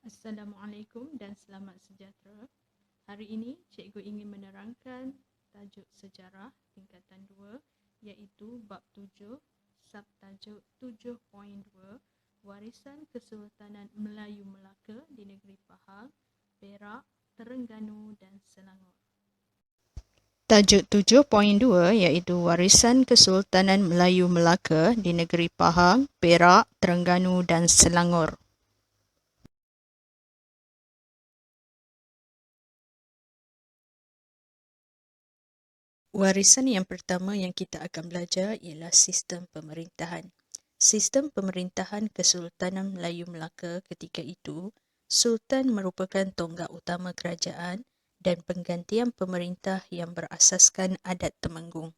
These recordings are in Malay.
Assalamualaikum dan selamat sejahtera. Hari ini cikgu ingin menerangkan tajuk sejarah tingkatan 2 iaitu bab 7, subtajuk 7.2 Warisan Kesultanan Melayu Melaka di Negeri Pahang, Perak, Terengganu dan Selangor. Tajuk 7.2 iaitu Warisan Kesultanan Melayu Melaka di Negeri Pahang, Perak, Terengganu dan Selangor. Warisan yang pertama yang kita akan belajar ialah sistem pemerintahan. Sistem pemerintahan Kesultanan Melayu Melaka ketika itu, Sultan merupakan tonggak utama kerajaan dan penggantian pemerintah yang berasaskan adat Temenggung.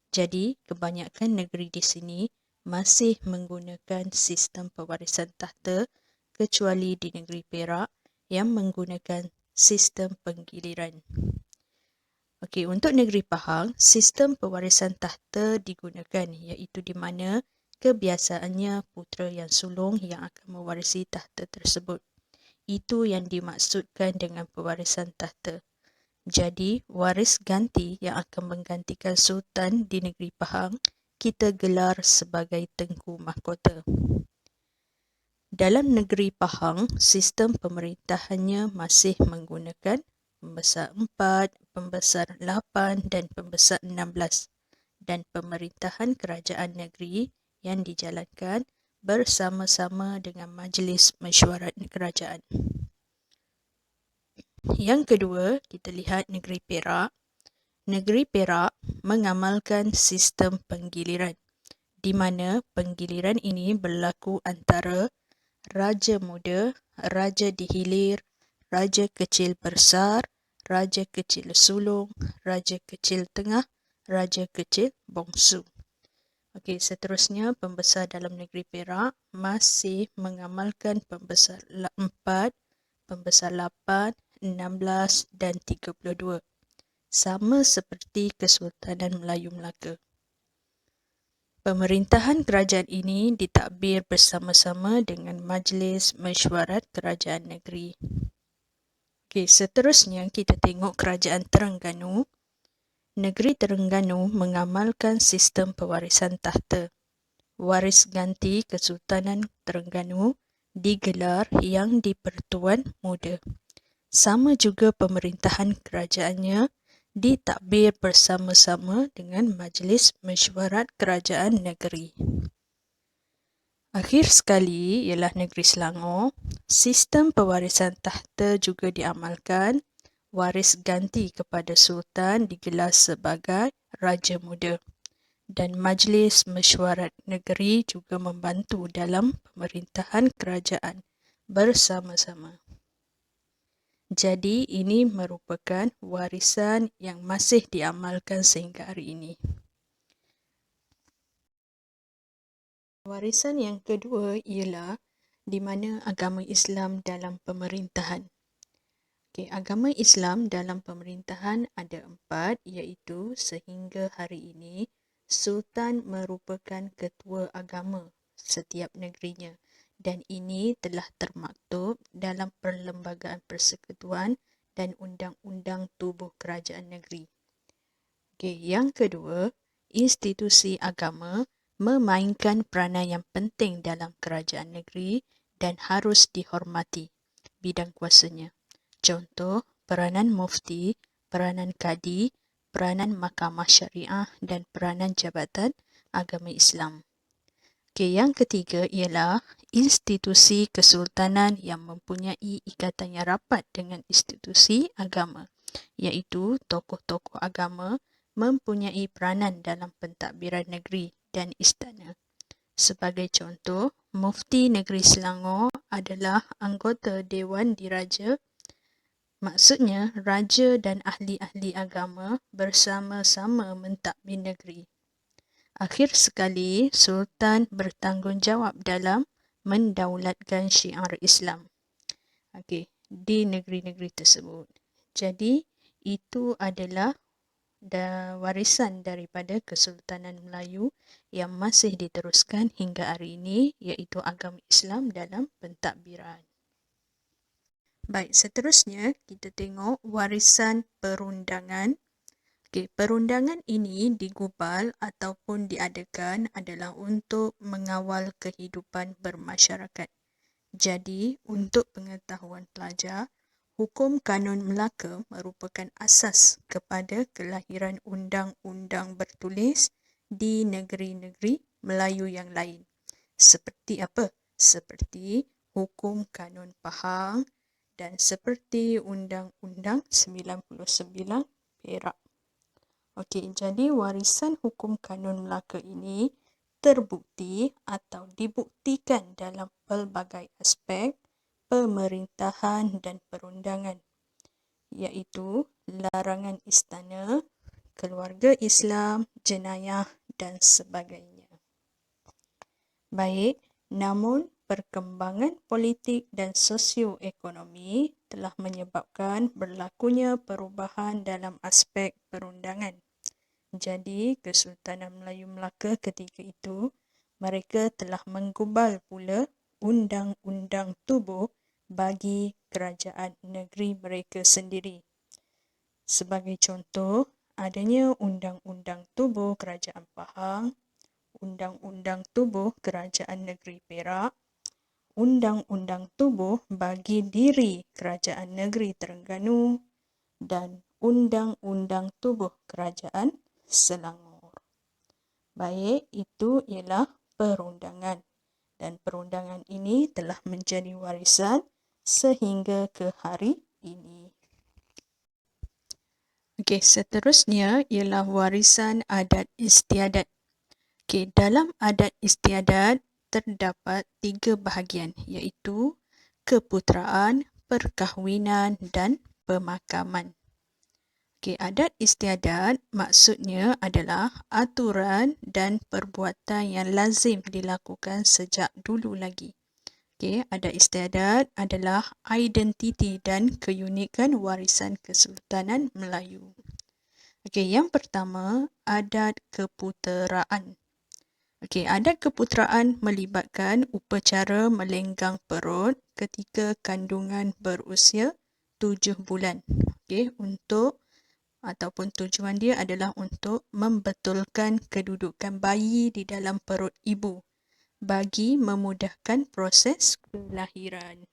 Jadi, kebanyakan negeri di sini masih menggunakan sistem pewarisan takhta kecuali di negeri Perak yang menggunakan sistem penggiliran. Okey, untuk negeri Pahang, sistem pewarisan takhta digunakan iaitu di mana kebiasaannya putera yang sulung yang akan mewarisi takhta tersebut. Itu yang dimaksudkan dengan pewarisan takhta. Jadi, waris ganti yang akan menggantikan sultan di negeri Pahang, kita gelar sebagai Tengku Mahkota. Dalam negeri Pahang, sistem pemerintahannya masih menggunakan Pembesar 4, Pembesar 8 dan Pembesar 16 dan pemerintahan kerajaan negeri yang dijalankan bersama-sama dengan Majlis Mesyuarat Kerajaan. Yang kedua, kita lihat negeri Perak. Negeri Perak mengamalkan sistem penggiliran di mana penggiliran ini berlaku antara Raja Muda, Raja Dihilir, Raja Kecil Besar, Raja Kecil Sulung, Raja Kecil Tengah, Raja Kecil Bongsu. Okey, seterusnya pembesar dalam negeri Perak masih mengamalkan pembesar 4, pembesar 8, 16 dan 32. Sama seperti Kesultanan Melayu Melaka. Pemerintahan kerajaan ini ditadbir bersama-sama dengan Majlis Mesyuarat Kerajaan Negeri. Okey, seterusnya kita tengok kerajaan Terengganu. Negeri Terengganu mengamalkan sistem pewarisan takhta. Waris ganti Kesultanan Terengganu digelar yang di-Pertuan Muda. Sama juga pemerintahan kerajaannya ditadbir bersama-sama dengan Majlis Mesyuarat Kerajaan Negeri. Akhir sekali ialah negeri Selangor. Sistem pewarisan takhta juga diamalkan. Waris ganti kepada Sultan digelar sebagai Raja Muda. Dan Majlis Mesyuarat Negeri juga membantu dalam pemerintahan kerajaan bersama-sama. Jadi, ini merupakan warisan yang masih diamalkan sehingga hari ini. Warisan yang kedua ialah di mana agama Islam dalam pemerintahan. Okey, agama Islam dalam pemerintahan ada 4 iaitu sehingga hari ini Sultan merupakan ketua agama setiap negerinya dan ini telah termaktub dalam Perlembagaan Persekutuan dan Undang-Undang Tubuh Kerajaan Negeri. Okey, yang kedua, institusi agama memainkan peranan yang penting dalam kerajaan negeri dan harus dihormati bidang kuasanya. Contoh, peranan mufti, peranan kadi, peranan mahkamah syariah dan peranan jabatan agama Islam. Okey, yang ketiga ialah institusi kesultanan yang mempunyai ikatan yang rapat dengan institusi agama, iaitu tokoh-tokoh agama mempunyai peranan dalam pentadbiran negeri dan istana. Sebagai contoh, Mufti Negeri Selangor adalah anggota Dewan Diraja. Maksudnya, raja dan ahli-ahli agama bersama-sama mentadbir negeri. Akhir sekali, Sultan bertanggungjawab dalam mendaulatkan syiar Islam. Okey, di negeri-negeri tersebut. Jadi, itu adalah warisan daripada Kesultanan Melayu yang masih diteruskan hingga hari ini iaitu agama Islam dalam pentadbiran. Baik, seterusnya kita tengok warisan perundangan. Perundangan ini digubal ataupun diadakan adalah untuk mengawal kehidupan bermasyarakat. Jadi, untuk pengetahuan pelajar, hukum kanun Melaka merupakan asas kepada kelahiran undang-undang bertulis di negeri-negeri Melayu yang lain. Seperti apa? Seperti hukum kanun Pahang dan seperti Undang-Undang 99 Perak. Okey, jadi warisan hukum kanun Melaka ini terbukti atau dibuktikan dalam pelbagai aspek pemerintahan dan perundangan, iaitu larangan istana, keluarga Islam, jenayah dan sebagainya. Baik, namun perkembangan politik dan sosioekonomi telah menyebabkan berlakunya perubahan dalam aspek perundangan. Jadi, Kesultanan Melayu Melaka ketika itu, mereka telah menggubal pula undang-undang tubuh bagi kerajaan negeri mereka sendiri. Sebagai contoh, adanya Undang-Undang Tubuh Kerajaan Pahang, Undang-Undang Tubuh Kerajaan Negeri Perak, Undang-Undang Tubuh bagi diri Kerajaan Negeri Terengganu dan Undang-Undang Tubuh Kerajaan Selangor. Baik, itu ialah perundangan dan perundangan ini telah menjadi warisan sehingga ke hari ini. Okey, seterusnya ialah warisan adat istiadat. Dalam adat istiadat terdapat 3 bahagian iaitu keputeraan, perkahwinan dan pemakaman. Adat istiadat maksudnya adalah aturan dan perbuatan yang lazim dilakukan sejak dulu lagi. Adat istiadat adalah identiti dan keunikan warisan Kesultanan Melayu. Yang pertama, adat keputeraan. Adat keputeraan melibatkan upacara melenggang perut ketika kandungan berusia 7 bulan. Untuk ataupun tujuan dia adalah untuk membetulkan kedudukan bayi di dalam perut ibu bagi memudahkan proses kelahiran.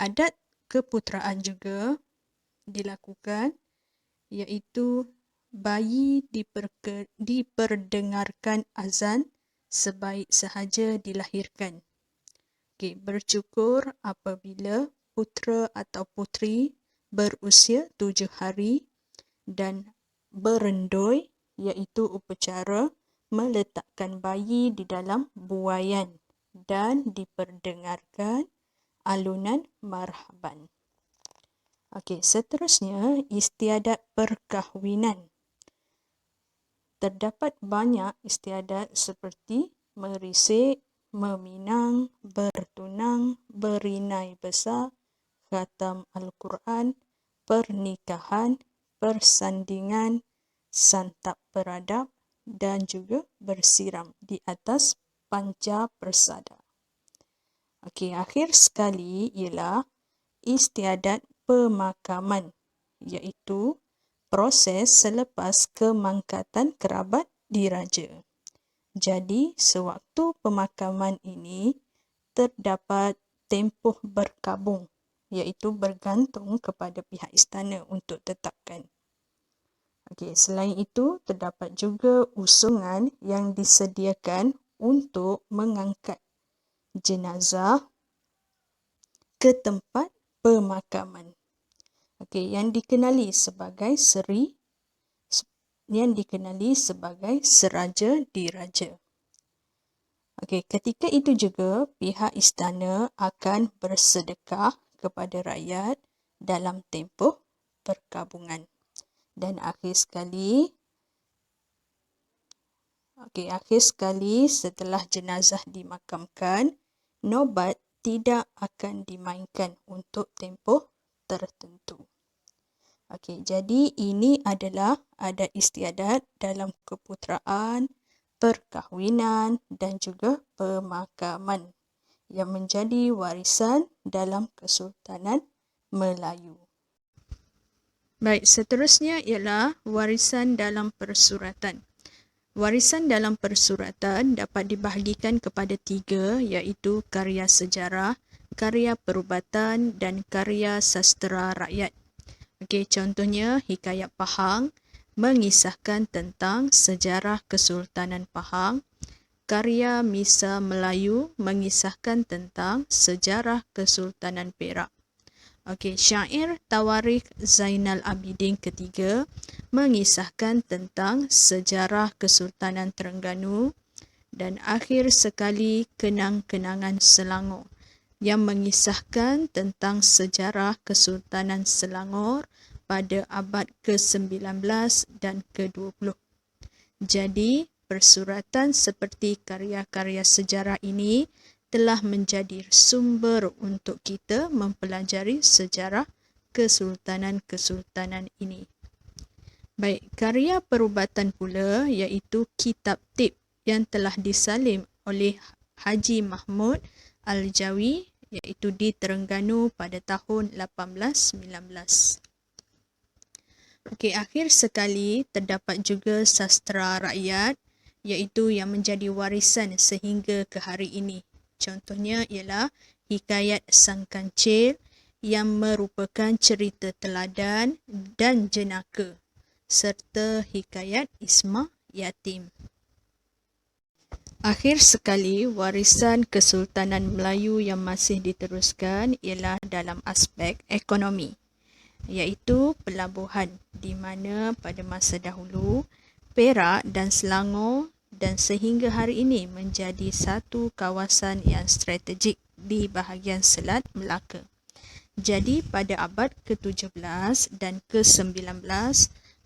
Adat keputeraan juga dilakukan iaitu bayi diperdengarkan azan sebaik sahaja dilahirkan. Bercukur apabila putera atau puteri berusia 7 hari dan berendoi iaitu upacara meletakkan bayi di dalam buaian dan diperdengarkan alunan marhaban. Seterusnya istiadat perkahwinan. Terdapat banyak istiadat seperti merisik, meminang, bertunang, berinai besar, khatam Al-Quran, pernikahan, persandingan, santap peradab dan juga bersiram di atas panca persada. Akhir sekali ialah istiadat pemakaman, iaitu proses selepas kemangkatan kerabat diraja. Jadi, sewaktu pemakaman ini terdapat tempoh berkabung, iaitu bergantung kepada pihak istana untuk tetapkan. Selain itu, terdapat juga usungan yang disediakan untuk mengangkat jenazah ke tempat pemakaman. Yang dikenali sebagai seraja diraja. Ketika itu juga pihak istana akan bersedekah kepada rakyat dalam tempoh perkabungan. Dan akhir sekali setelah jenazah dimakamkan, nobat tidak akan dimainkan untuk tempoh tertentu. Jadi ini adalah adat istiadat dalam keputeraan, perkahwinan dan juga pemakaman yang menjadi warisan dalam Kesultanan Melayu. Baik, seterusnya ialah warisan dalam persuratan. Warisan dalam persuratan dapat dibahagikan kepada 3, iaitu karya sejarah, karya perubatan dan karya sastera rakyat. Okey, contohnya Hikayat Pahang mengisahkan tentang sejarah Kesultanan Pahang. Karya Misa Melayu mengisahkan tentang sejarah Kesultanan Perak. Okey, syair Tawarikh Zainal Abidin ketiga mengisahkan tentang sejarah Kesultanan Terengganu, dan akhir sekali Kenang-kenangan Selangor yang mengisahkan tentang sejarah Kesultanan Selangor pada abad ke-19 dan ke-20. Jadi, persuratan seperti karya-karya sejarah ini telah menjadi sumber untuk kita mempelajari sejarah kesultanan-kesultanan ini. Baik, karya perubatan pula iaitu Kitab Tip yang telah disalin oleh Haji Mahmud Al-Jawi iaitu di Terengganu pada tahun 1819. Okey, akhir sekali terdapat juga sastera rakyat iaitu yang menjadi warisan sehingga ke hari ini. Contohnya ialah Hikayat Sang Kancil yang merupakan cerita teladan dan jenaka, serta Hikayat Ismah Yatim. Akhir sekali, warisan Kesultanan Melayu yang masih diteruskan ialah dalam aspek ekonomi, iaitu pelabuhan, di mana pada masa dahulu Perak dan Selangor dan sehingga hari ini menjadi satu kawasan yang strategik di bahagian Selat Melaka. Jadi pada abad ke-17 dan ke-19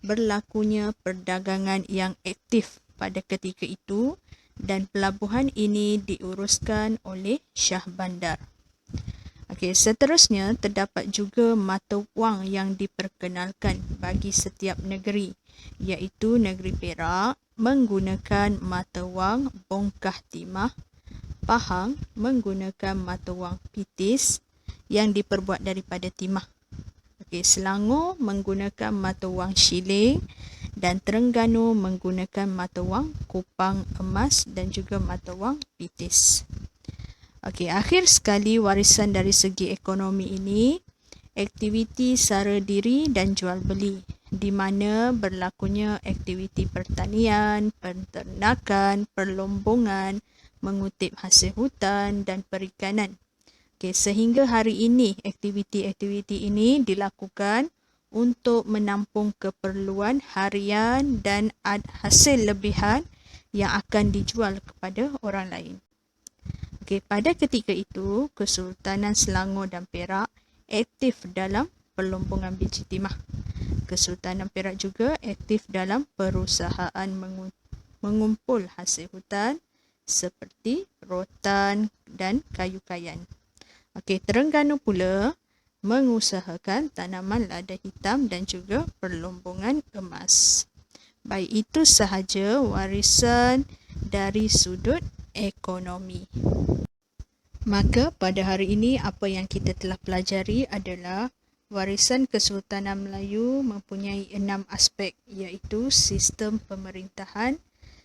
berlakunya perdagangan yang aktif pada ketika itu, dan pelabuhan ini diuruskan oleh Shah Bandar. Okey, seterusnya terdapat juga mata wang yang diperkenalkan bagi setiap negeri, iaitu negeri Perak menggunakan mata wang bongkah timah, Pahang menggunakan mata wang pitis yang diperbuat daripada timah. Okey, Selangor menggunakan mata wang shilling dan Terengganu menggunakan mata wang kupang emas dan juga mata wang pitis. Okey, akhir sekali warisan dari segi ekonomi ini, aktiviti sara diri dan jual beli, di mana berlakunya aktiviti pertanian, penternakan, perlombongan, mengutip hasil hutan dan perikanan. Okey, sehingga hari ini aktiviti-aktiviti ini dilakukan untuk menampung keperluan harian dan hasil lebihan yang akan dijual kepada orang lain. Okey, pada ketika itu, Kesultanan Selangor dan Perak aktif dalam perlombongan biji timah. Kesultanan Perak juga aktif dalam perusahaan mengumpul hasil hutan seperti rotan dan kayu kayan. Okey, Terengganu pula mengusahakan tanaman lada hitam dan juga perlombongan emas. Baik, itu sahaja warisan dari sudut ekonomi. Maka pada hari ini apa yang kita telah pelajari adalah warisan Kesultanan Melayu mempunyai 6 aspek, iaitu sistem pemerintahan,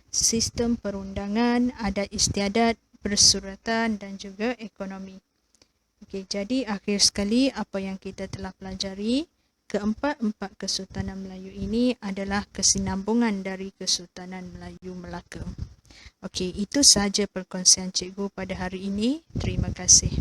sistem perundangan, adat istiadat, persuratan dan juga ekonomi. Okey, jadi akhir sekali apa yang kita telah pelajari, keempat-empat Kesultanan Melayu ini adalah kesinambungan dari Kesultanan Melayu Melaka. Okey, itu sahaja perkongsian cikgu pada hari ini. Terima kasih.